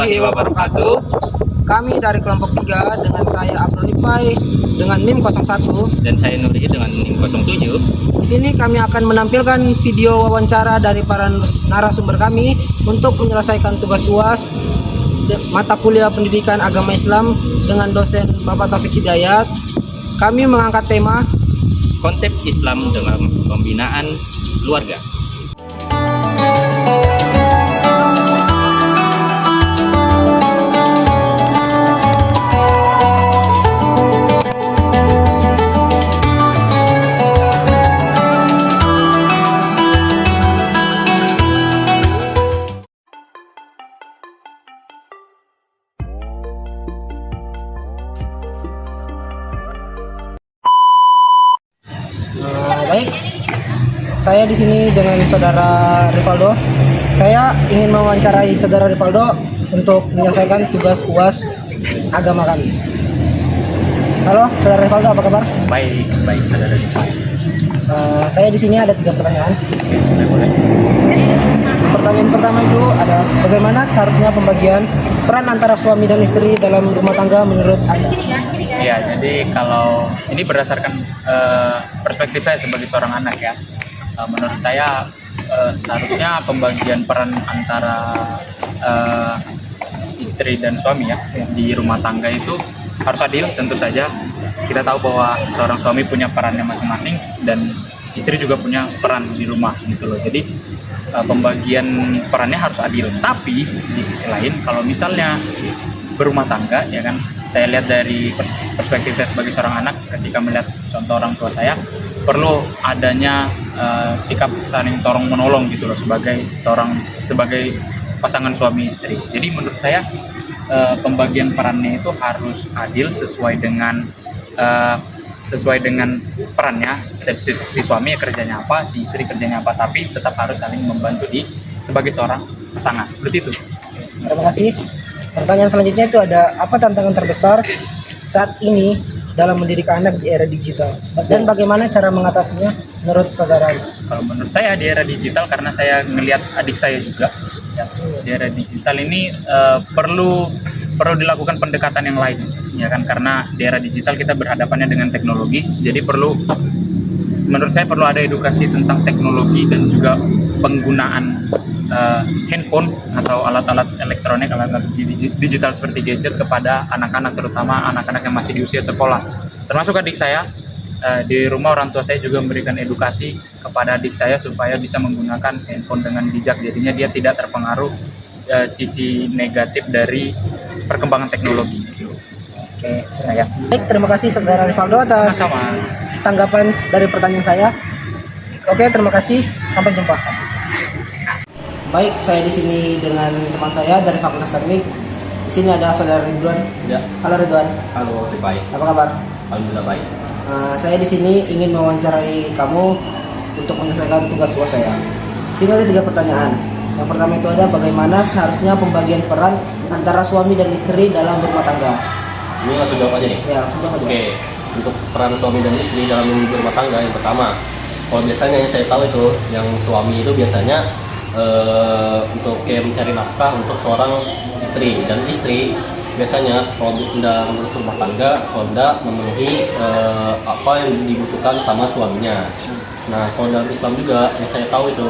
warahmatullahi wabarakatuh. Kami dari kelompok 3 dengan saya Abdul Lipai dengan NIM 01 Dan saya Nuri dengan NIM 07. Di sini kami akan menampilkan video wawancara dari para narasumber kami untuk menyelesaikan tugas UAS mata kuliah pendidikan agama Islam dengan dosen Bapak Taufik Hidayat. Kami mengangkat tema Konsep Islam dalam pembinaan keluarga. Baik, saya di sini dengan saudara Rivaldo. Saya ingin mewawancarai saudara Rivaldo untuk menyelesaikan tugas UAS agama kami. Halo, saudara Rivaldo, apa kabar? Baik saudara. Saya di sini ada 3 pertanyaan. Boleh. Pertanyaan pertama itu ada bagaimana seharusnya pembagian peran antara suami dan istri dalam rumah tangga menurut Anda? Ya, jadi kalau ini berdasarkan perspektif saya sebagai seorang anak ya, menurut saya seharusnya pembagian peran antara istri dan suami ya di rumah tangga itu harus adil. Tentu saja kita tahu bahwa seorang suami punya perannya masing-masing dan istri juga punya peran di rumah gitu loh. Jadi pembagian perannya harus adil. Tapi di sisi lain kalau misalnya berumah tangga ya kan, saya lihat dari perspektif saya sebagai seorang anak, ketika melihat contoh orang tua saya, perlu adanya sikap saling tolong menolong gitu loh sebagai pasangan suami istri. Jadi menurut saya pembagian perannya itu harus adil sesuai dengan perannya. Si suami kerjanya apa, si istri kerjanya apa, tapi tetap harus saling membantu sebagai seorang pasangan. Seperti itu. Terima kasih. Pertanyaan selanjutnya itu ada apa tantangan terbesar saat ini dalam mendidik anak di era digital dan bagaimana cara mengatasinya menurut saudara? Kalau menurut saya di era digital, karena saya ngelihat adik saya juga ya, di era digital ini perlu dilakukan pendekatan yang lain ya kan, karena di era digital kita berhadapannya dengan teknologi. Jadi menurut saya perlu ada edukasi tentang teknologi dan juga penggunaan handphone atau alat-alat elektronik, alat-alat digital seperti gadget kepada anak-anak, terutama anak-anak yang masih di usia sekolah. Termasuk adik saya, di rumah orang tua saya juga memberikan edukasi kepada adik saya supaya bisa menggunakan handphone dengan bijak. Jadinya dia tidak terpengaruh sisi negatif dari perkembangan teknologi. Oke, baik, terima kasih saudara Rivaldo atas Sama-sama. tanggapan dari pertanyaan saya. Oke, terima kasih. Sampai jumpa. Baik, saya di sini dengan teman saya dari Fakultas Teknik. Di sini ada saudara Ridwan. Ya. Halo Ridwan. Halo, baik. Apa kabar? Alhamdulillah baik. Saya di sini ingin mewawancarai kamu untuk menyelesaikan tugas UAS saya. Di sini ada 3 pertanyaan. Yang pertama itu ada bagaimana seharusnya pembagian peran antara suami dan istri dalam berumah tangga. Ini langsung jawab aja nih. Ya, langsung jawab aja. Oke, untuk peran suami dan istri dalam berumah tangga, yang pertama, kalau biasanya yang saya tahu itu, yang suami itu biasanya untuk kayak mencari nafkah untuk seorang istri, dan istri biasanya kalau tidak mengurus rumah tangga, kalau tidak memenuhi apa yang dibutuhkan sama suaminya. Nah, kalau dalam Islam juga yang saya tahu itu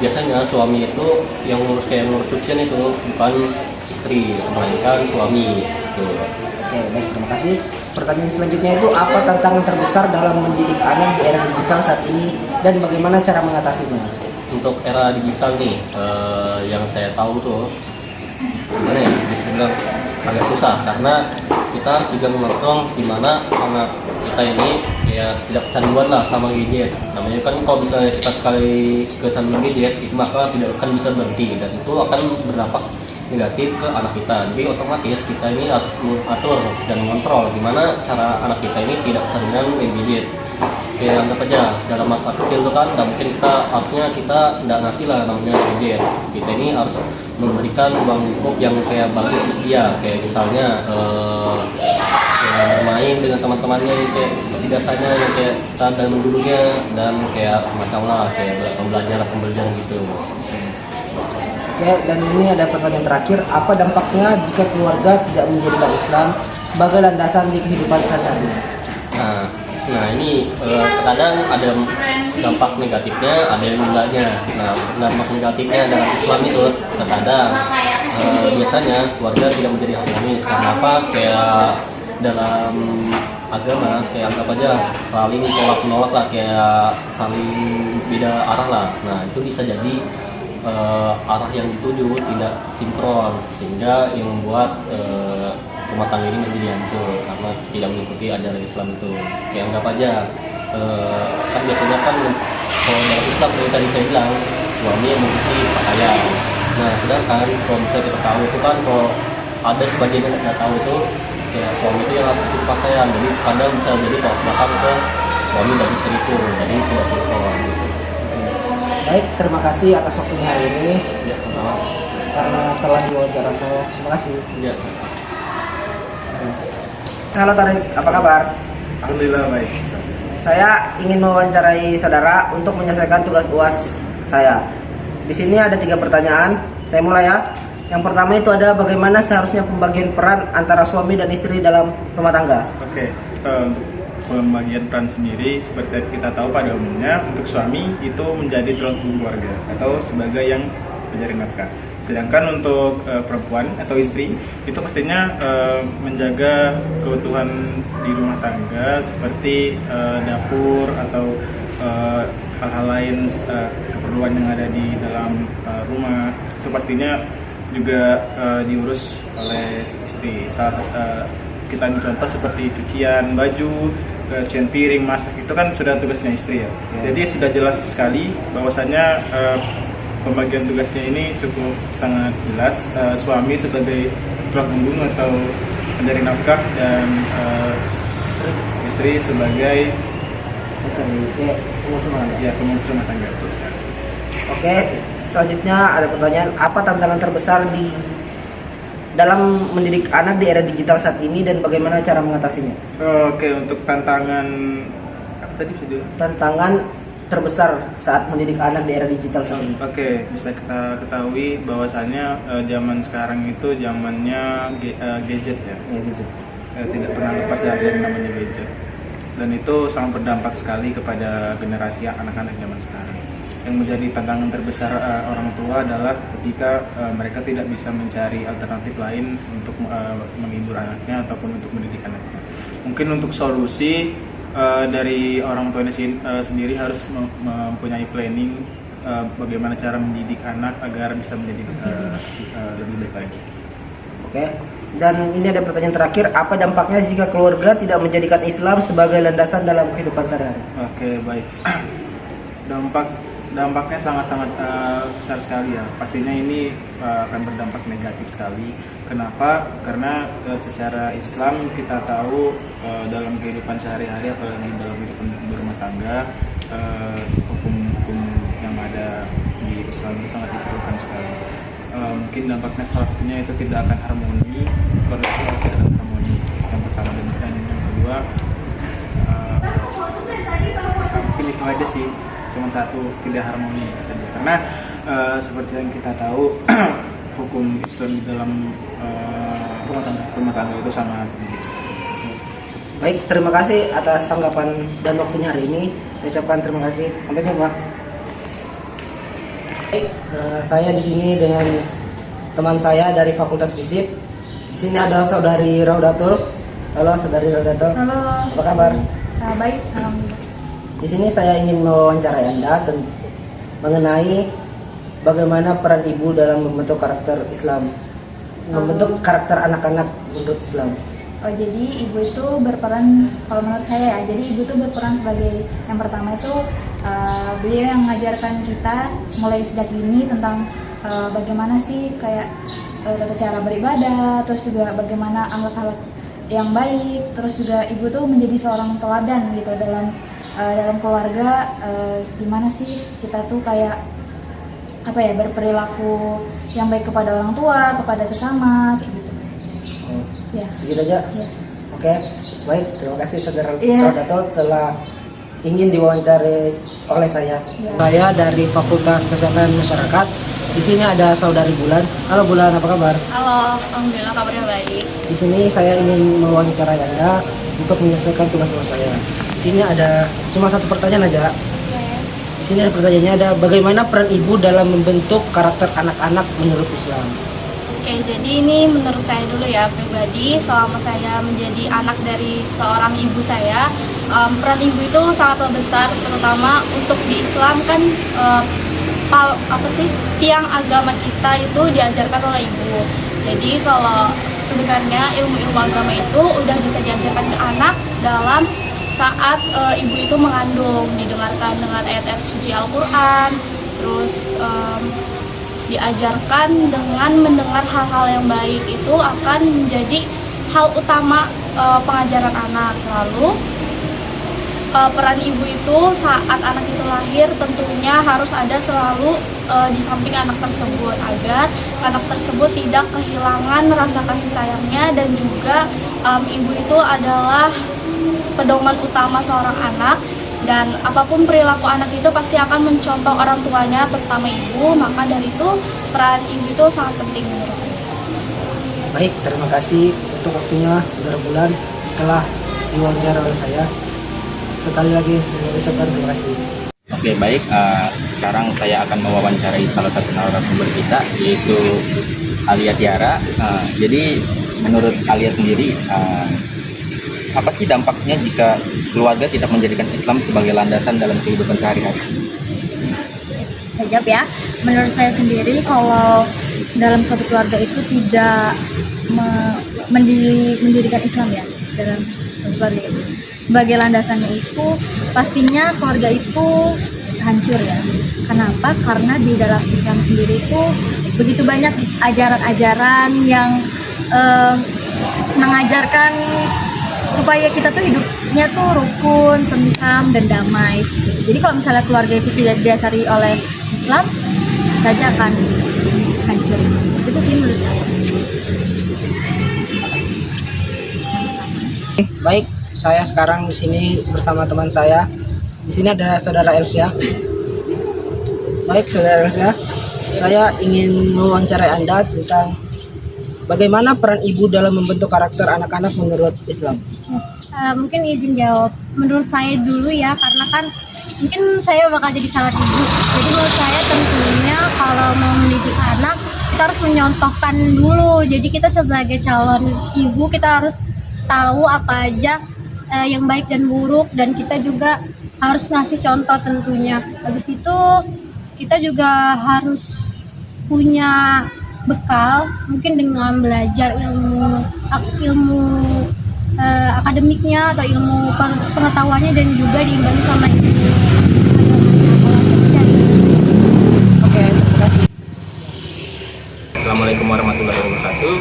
biasanya suami itu yang ngurus cucian itu bukan istri, melainkan suami. Gitu. Oke, baik, terima kasih. Pertanyaan selanjutnya itu apa tantangan terbesar dalam mendidik anak di era digital saat ini dan bagaimana cara mengatasinya? Untuk era digital nih, yang saya tahu tuh gimana ya, bisa bilang agak susah karena kita harus juga mengontrol gimana anak kita ini kayak tidak kecanduan lah sama gadget. Namanya kan kalau misalnya kita sekali kecanduan gadget, itu maka tidak akan bisa berhenti dan itu akan berdampak negatif ke anak kita. Jadi otomatis kita ini harus mengatur dan mengontrol gimana cara anak kita ini tidak keseringan main gadget. Kayak anggap aja dalam masa kecil itu kan nggak mungkin kita nggak ngasih lah namanya gadget. Kita ini harus memberikan uang lingkup yang kayak bagus untuk dia, kayak misalnya kayak bermain dengan teman-temannya yang kayak seperti biasanya yang kayak kita dan dulunya, dan kayak semacam lah kayak pembelajaran gitu. Oke, dan ini ada pertanyaan terakhir. Apa dampaknya jika keluarga tidak menjadikan Islam sebagai landasan di kehidupan sehari-hari? Nah ini kadang ada dampak negatifnya, ada yang enggaknya. Nah dampak negatifnya dalam Islam itu terkadang biasanya keluarga tidak menjadi harmonis. Karena apa? Kayak dalam agama kayak anggap aja saling tolak menolak lah, kayak saling beda arah lah. Nah itu bisa jadi arah yang dituju tidak sinkron, sehingga yang membuat rumah tangga ini menjadi hancur karena tidak mengikuti ajaran Islam itu. Kayak anggap aja kan biasanya kan kalau dalam Islam yang tadi saya bilang suami yang mengikuti pakaian. Nah sedangkan kalau misalnya kita tahu itu kan kalau ada sebagian yang tidak tahu itu kayak suami itu yang harus ikut pakaian, jadi kadang bisa jadi tolak belakang ke suami dari istri itu, jadi tidak sinkron gitu. Baik, terima kasih atas waktunya hari ini Ya sama. karena telah diwawancara saya. Terima kasih. Ya sama. Halo Tarik, apa kabar? Alhamdulillah baik. Saya ingin mewawancarai saudara untuk menyelesaikan tugas UAS saya. Di sini ada 3 pertanyaan. Saya mulai ya. Yang pertama itu ada bagaimana seharusnya pembagian peran antara suami dan istri dalam rumah tangga. Oke, untuk pembagian peran sendiri seperti kita tahu pada umumnya untuk suami itu menjadi tulang punggung keluarga atau sebagai yang pencari nafkah. Sedangkan untuk perempuan atau istri itu pastinya menjaga keutuhan di rumah tangga seperti dapur atau hal-hal lain keperluan yang ada di dalam rumah itu pastinya juga diurus oleh istri. Kita ambil contoh seperti cucian baju, cucian piring, masak itu kan sudah tugasnya istri ya. Jadi sudah jelas sekali bahwasanya pembagian tugasnya ini cukup sangat jelas. Suami sebagai tulang punggung atau pencari nafkah dan istri sebagai pengurus rumah tangga. Betul sekali. Oke, selanjutnya ada pertanyaan, apa tantangan terbesar di dalam mendidik anak di era digital saat ini dan bagaimana cara mengatasinya? Oke, untuk tantangan apa tadi sudah? Tantangan terbesar saat mendidik anak di era digital saat ini. Oke, bisa kita ketahui bahwasanya zaman sekarang itu zamannya gadget ya. Ya, gitu. Tidak pernah lepas dari yang namanya gadget. Dan itu sangat berdampak sekali kepada generasi anak-anak zaman sekarang. Yang menjadi tantangan terbesar orang tua adalah ketika mereka tidak bisa mencari alternatif lain untuk menghibur anaknya ataupun untuk mendidik anaknya. Mungkin untuk solusi dari orang tua sendiri harus mempunyai planning bagaimana cara mendidik anak agar bisa menjadi lebih baik lagi. Oke. Dan ini ada pertanyaan terakhir, apa dampaknya jika keluarga tidak menjadikan Islam sebagai landasan dalam kehidupan sehari-hari? Oke, baik. Dampaknya sangat-sangat besar sekali ya. Pastinya ini akan berdampak negatif sekali. Kenapa? Karena secara Islam kita tahu dalam kehidupan sehari-hari, apalagi dalam kehidupan berumah tangga, hukum-hukum yang ada di Islam itu sangat diperlukan sekali. Mungkin dampaknya salah satunya itu tidak akan harmoni, kalau tidak akan harmoni. Yang pertama dan yang kedua, mungkin itu aja sih. Cuma satu, tidak harmoni saja karena seperti yang kita tahu hukum Islam di dalam rumah tangga itu sangat tinggi. Baik, terima kasih atas tanggapan dan waktunya hari ini. Saya ucapkan terima kasih. Sampai jumpa. Baik, saya di sini dengan teman saya dari Fakultas Fisip. Di sini ada saudari Raudatul. Halo, saudari Raudatul. Halo. Apa kabar? Baik, alhamdulillah. Di sini saya ingin mewawancarai Anda mengenai bagaimana peran ibu dalam membentuk karakter Islam, membentuk karakter anak-anak menurut Islam. Oh, jadi ibu itu berperan, kalau menurut saya ya, jadi ibu itu berperan sebagai yang pertama itu beliau yang mengajarkan kita mulai sejak dini tentang bagaimana sih kayak tata cara beribadah, terus juga bagaimana akhlak-akhlak yang baik, terus juga ibu tuh menjadi seorang teladan gitu dalam keluarga, gimana sih kita tuh kayak apa ya, berperilaku yang baik kepada orang tua, kepada sesama kayak gitu. Ya. Segitu aja. Ya. Oke, baik. Terima kasih saudara Iya. Raudatul telah ingin diwawancari oleh saya. Ya. Saya dari Fakultas Kesehatan Masyarakat. Di sini ada saudari Bulan. Halo Bulan, apa kabar? Halo, alhamdulillah kabarnya baik. Di sini saya ingin mewawancarai Anda untuk menyelesaikan tugas saya. Di sini ada cuma satu pertanyaan aja. Di sini ada pertanyaannya, ada bagaimana peran ibu dalam membentuk karakter anak-anak menurut Islam? Oke, jadi ini menurut saya dulu ya pribadi, selama saya menjadi anak dari seorang ibu saya, peran ibu itu sangatlah besar, terutama untuk di Islam kan tiang agama kita itu diajarkan oleh ibu. Jadi kalau sebenarnya ilmu-ilmu agama itu udah bisa diajarkan ke anak dalam saat ibu itu mengandung, didengarkan dengan ayat-ayat suci Al-Quran, terus diajarkan dengan mendengar hal-hal yang baik itu akan menjadi hal utama pengajaran anak. Lalu peran ibu itu saat anak itu lahir tentunya harus ada selalu di samping anak tersebut agar anak tersebut tidak kehilangan rasa kasih sayangnya, dan juga ibu itu adalah pedoman utama seorang anak, dan apapun perilaku anak itu pasti akan mencontoh orang tuanya terutama ibu. Maka dari itu peran ibu itu sangat penting menurut saya. Baik, terima kasih untuk waktunya Saudara Bulan telah diwawancara oleh saya. Sekali lagi mengucapkan terima kasih. Oke, baik. Sekarang saya akan mewawancarai salah satu narasumber kita, yaitu Alia Tiara. Jadi menurut Alia sendiri, apa sih dampaknya jika keluarga tidak menjadikan Islam sebagai landasan dalam kehidupan sehari-hari? Saya jawab ya. Menurut saya sendiri, kalau dalam suatu keluarga itu tidak mendirikan Islam ya, dalam keluarga itu sebagai landasannya, itu pastinya keluarga itu hancur ya. Kenapa? Karena di dalam Islam sendiri itu begitu banyak ajaran-ajaran yang mengajarkan supaya kita tuh hidupnya tuh rukun, tentram, dan damai. Jadi kalau misalnya keluarga itu tidak didasari oleh Islam, saja akan hancur. Itu sih menurut saya. Sama-sama. Baik, saya sekarang di sini bersama teman saya. Di sini ada Saudara Elsia. Baik, Saudara Elsia, saya ingin mewawancarai Anda tentang bagaimana peran ibu dalam membentuk karakter anak-anak menurut Islam. Mungkin izin jawab menurut saya dulu ya, karena kan mungkin saya bakal jadi calon ibu. Jadi menurut saya tentunya kalau mau mendidik anak, kita harus menyontohkan dulu. Jadi kita sebagai calon ibu, kita harus tahu apa aja yang baik dan buruk, dan kita juga harus ngasih contoh tentunya. Habis itu kita juga harus punya bekal, mungkin dengan belajar ilmu akademiknya atau ilmu pengetahuannya, dan juga diimbangi sama ilmu agamanya. Oke, terima kasih. Assalamualaikum warahmatullahi wabarakatuh.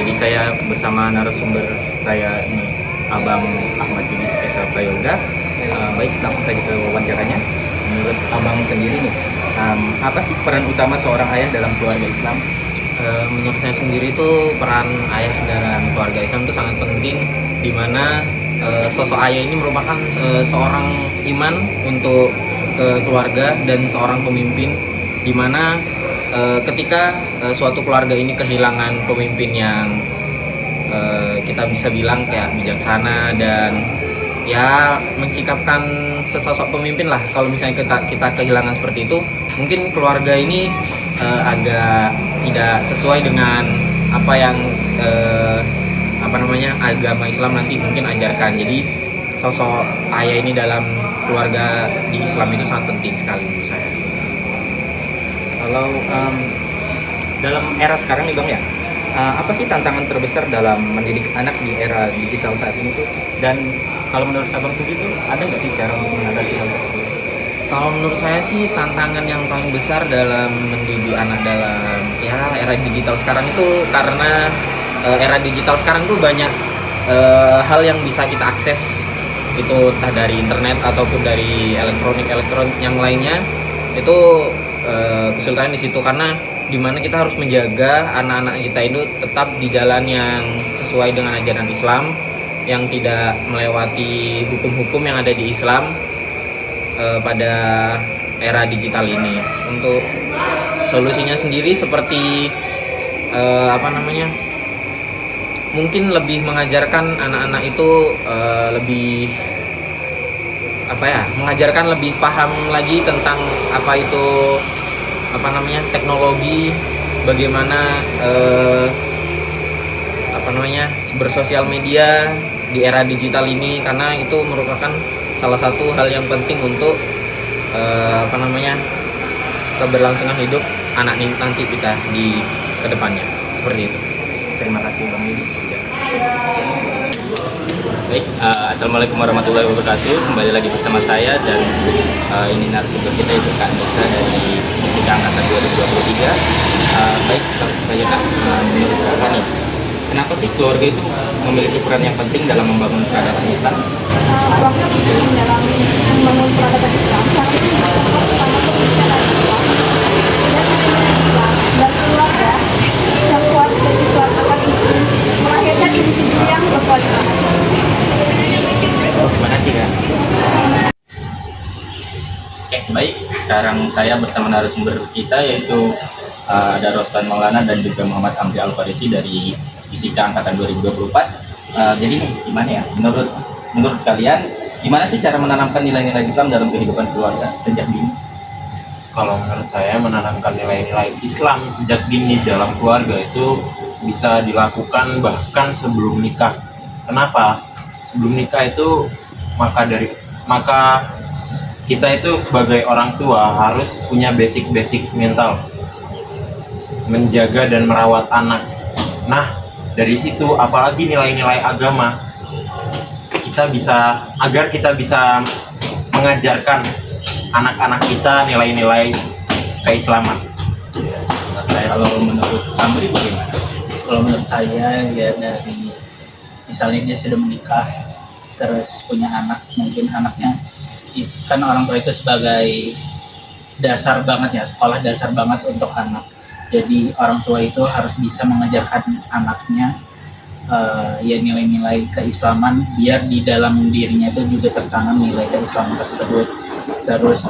Jadi saya bersama narasumber saya ini, Abang Ahmad Yudis Esa Prayoga. Baik, langsung saja ke wawancaranya. Menurut Abang sendiri nih, apa sih peran utama seorang ayah dalam keluarga Islam? Menurut saya sendiri itu peran ayah dalam keluarga Islam itu sangat penting, di mana sosok ayah ini merupakan seorang iman untuk keluarga dan seorang pemimpin, di mana ketika suatu keluarga ini kehilangan pemimpin yang kita bisa bilang kayak bijaksana dan ya mensikapkan sesosok pemimpin lah. Kalau misalnya kita kehilangan seperti itu, mungkin keluarga ini agak tidak sesuai dengan apa yang agama Islam nanti mungkin ajarkan. Jadi sosok ayah ini dalam keluarga di Islam itu sangat penting sekali menurut saya. Kalau dalam era sekarang nih Bang ya, apa sih tantangan terbesar dalam mendidik anak di era digital saat ini tuh? Dan kalau menurut Abang sendiri tuh ada nggak sih cara untuk mengatasi hal tersebut? Kalau menurut saya sih tantangan yang paling besar dalam mendidik anak dalam ya era digital sekarang itu, karena era digital sekarang tuh banyak hal yang bisa kita akses, itu entah dari internet ataupun dari elektronik yang lainnya. Itu kesulitan di situ, karena dimana kita harus menjaga anak-anak kita itu tetap di jalan yang sesuai dengan ajaran Islam, yang tidak melewati hukum-hukum yang ada di Islam pada era digital ini. Untuk solusinya sendiri seperti mungkin lebih mengajarkan anak-anak itu mengajarkan lebih paham lagi tentang apa itu teknologi, bagaimana bersosial media di era digital ini, karena itu merupakan salah satu hal yang penting untuk keberlangsungan hidup anak nanti kita di kedepannya, seperti itu. Terima kasih Bang Yudis. Baik, assalamualaikum warahmatullahi wabarakatuh. Kembali lagi bersama saya dan ini narasumber kita itu Kak Nisa dari Fisika Angkatan 2023. Baik, langsung saja Kak, menurut Kakak nih, kenapa sih keluarga itu memiliki peran yang penting dalam membangun peradaban Islam? Keluarga penting dalam membangun peradaban Islam karena itu pertama pendidikan Islam dan Islam dan keluarga yang kuat dan Islam akan melahirkan individu yang berkualitas. Terima kasih Kak. Oke, baik. Sekarang saya bersama narasumber kita yaitu ada Roslan Maulana dan juga Muhammad Amri Al-Farisi dari Fisika Angkatan 2024. Jadi nih, gimana ya? Menurut kalian, gimana sih cara menanamkan nilai-nilai Islam dalam kehidupan keluarga sejak dini? Kalau menurut saya menanamkan nilai-nilai Islam sejak dini dalam keluarga itu bisa dilakukan bahkan sebelum nikah. Kenapa? Sebelum nikah itu maka kita itu sebagai orang tua harus punya basic mental, menjaga dan merawat anak. Nah, dari situ apalagi nilai-nilai agama agar kita bisa mengajarkan anak-anak kita nilai-nilai keislaman. Kalau menurut Amri bagaimana? Kalau menurut saya ya dari misalnya dia sudah menikah terus punya anak, mungkin anaknya kan orang tua itu sebagai dasar banget ya, sekolah dasar banget untuk anak. Jadi orang tua itu harus bisa mengajarkan anaknya ya nilai-nilai keislaman biar di dalam dirinya itu juga tertanam nilai keislaman tersebut. Terus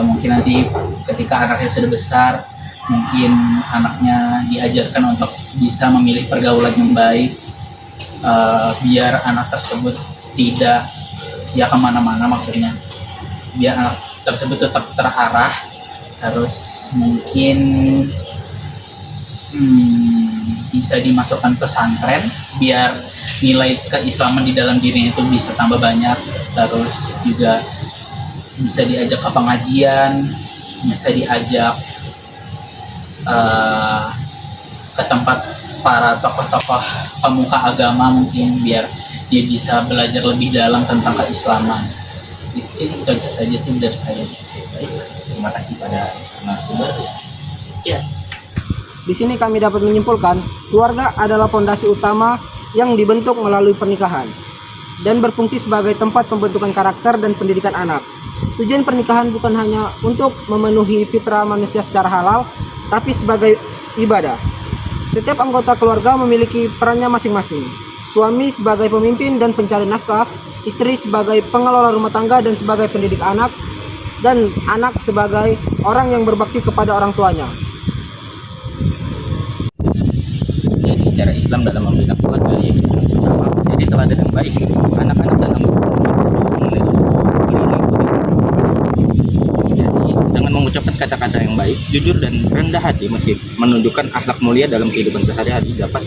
mungkin nanti ketika anaknya sudah besar, mungkin anaknya diajarkan untuk bisa memilih pergaulan yang baik, biar anak tersebut tidak ya kemana-mana, maksudnya biar anak tersebut tetap terarah. Terus mungkin bisa dimasukkan pesantren biar nilai keislaman di dalam dirinya itu bisa tambah banyak. Terus juga bisa diajak ke pengajian, bisa diajak ke tempat para tokoh-tokoh pemuka agama mungkin biar dia bisa belajar lebih dalam tentang keislaman. Itu saja sih dari saya. Terima kasih pada narasumber. Sekian. Di sini kami dapat menyimpulkan, keluarga adalah fondasi utama yang dibentuk melalui pernikahan dan berfungsi sebagai tempat pembentukan karakter dan pendidikan anak. Tujuan pernikahan bukan hanya untuk memenuhi fitrah manusia secara halal, tapi sebagai ibadah. Setiap anggota keluarga memiliki perannya masing-masing. Suami sebagai pemimpin dan pencari nafkah, istri sebagai pengelola rumah tangga dan sebagai pendidik anak, dan anak sebagai orang yang berbakti kepada orang tuanya. Jadi cara Islam dalam membina keluarga yaitu pertama, jadi teladan yang baik. Anak-anak dalam jadi dengan mengucapkan kata-kata yang baik, jujur dan rendah hati meski menunjukkan akhlak mulia dalam kehidupan sehari-hari dapat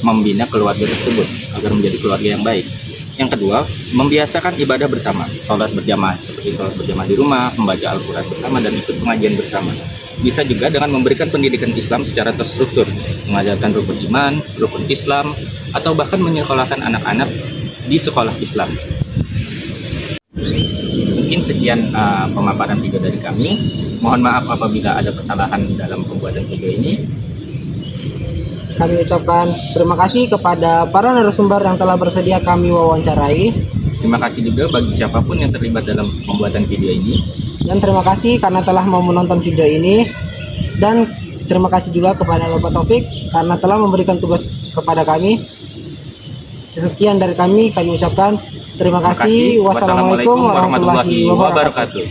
membina keluarga tersebut agar menjadi keluarga yang baik. Yang kedua, membiasakan ibadah bersama, sholat berjamaah seperti sholat berjamaah di rumah, membaca Al-Quran bersama dan ikut pengajian bersama. Bisa juga dengan memberikan pendidikan Islam secara terstruktur, mengajarkan rukun iman, rukun Islam, atau bahkan menyekolahkan anak-anak di sekolah Islam. Mungkin sekian pemaparan video dari kami. Mohon maaf apabila ada kesalahan dalam pembuatan video ini. Kami ucapkan terima kasih kepada para narasumber yang telah bersedia kami wawancarai. Terima kasih juga bagi siapapun yang terlibat dalam pembuatan video ini. Dan terima kasih karena telah mau menonton video ini. Dan terima kasih juga kepada Bapak Taufik karena telah memberikan tugas kepada kami. Sekian dari kami ucapkan Terima kasih. Wassalamualaikum warahmatullahi wabarakatuh.